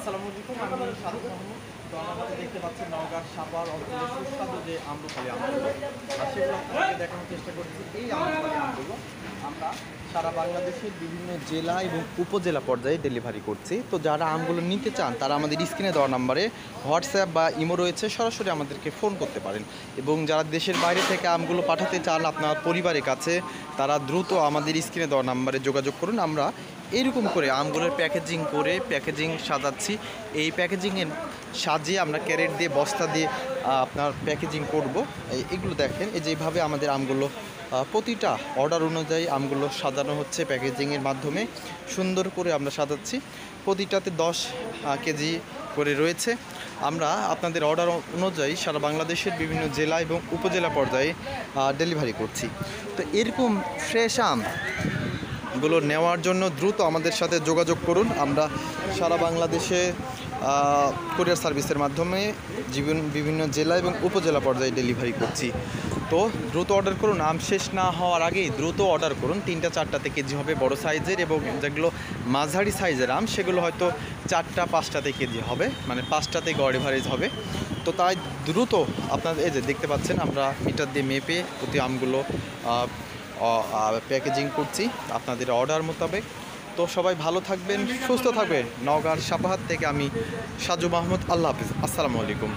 আসসালামু আলাইকুম, আমি শাহরুখ মাহমুদ। তো আমার হাতে দেখতে পাচ্ছেন নওগাঁর সাপার অঞ্চলের সুস্বাদু যে আম্রপালি আমগুলো, আর সেগুলো আপনাদেরকে দেখানোর চেষ্টা করছি। এই আম্রপালি আমগুলো আমরা সারা বাংলাদেশের বিভিন্ন জেলা এবং উপজেলা পর্যায়ে ডেলিভারি করছি। তো যারা আমগুলো নিতে চান তারা আমাদের স্ক্রিনে দেওয়া নাম্বারে হোয়াটসঅ্যাপ বা ইমো রয়েছে, সরাসরি আমাদেরকে ফোন করতে পারেন। এবং যারা দেশের বাইরে থেকে আমগুলো পাঠাতে চান আপনার পরিবারের কাছে, তারা দ্রুত আমাদের স্ক্রিনে দেওয়া নাম্বারে যোগাযোগ করুন। আমরা এইরকম করে আমগুলোর প্যাকেজিং সাজাচ্ছি। এই প্যাকেজিংয়ের সাজিয়ে আমরা ক্যারেট দিয়ে বস্তা দিয়ে আপনার প্যাকেজিং করব। এগুলো দেখেন, এই যেভাবে আমাদের আমগুলো প্রতিটা অর্ডার অনুযায়ী আমগুলো সাজানো হচ্ছে প্যাকেজিংয়ের মাধ্যমে। সুন্দর করে আমরা সাজাচ্ছি, প্রতিটাতে 10 কেজি করে রয়েছে। আমরা আপনাদের অর্ডার অনুযায়ী সারা বাংলাদেশের বিভিন্ন জেলা এবং উপজেলা পর্যায়ে ডেলিভারি করছি। তো এরকম ফ্রেশ আমগুলো নেওয়ার জন্য দ্রুত আমাদের সাথে যোগাযোগ করুন। আমরা সারা বাংলাদেশে কুরিয়ার সার্ভিসের মাধ্যমে বিভিন্ন জেলা এবং উপজেলা পর্যায়ে ডেলিভারি করছি। তো দ্রুত অর্ডার করুন, আম শেষ না হওয়ার আগেই দ্রুত অর্ডার করুন। 3টা 4টাতে কেজি হবে বড় সাইজের, এবং যেগুলো মাঝারি সাইজের আম সেগুলো হয়তো 4টা 5টাতে কেজি হবে, মানে 5টাতে গড় এভারেজ হবে। তো তাই দ্রুত আপনাদের এই যে দেখতে পাচ্ছেন আমরা মিটার দিয়ে মেপে প্রতি আমগুলো প্যাকেজিং করছি আপনাদের অর্ডার মোতাবেক। তো সবাই ভালো থাকবেন, সুস্থ থাকবেন। নওগাঁর সাপাহার থেকে আমি সাজু মাহমুদ। আল্লাহ হাফিজ, আসসালামু আলাইকুম।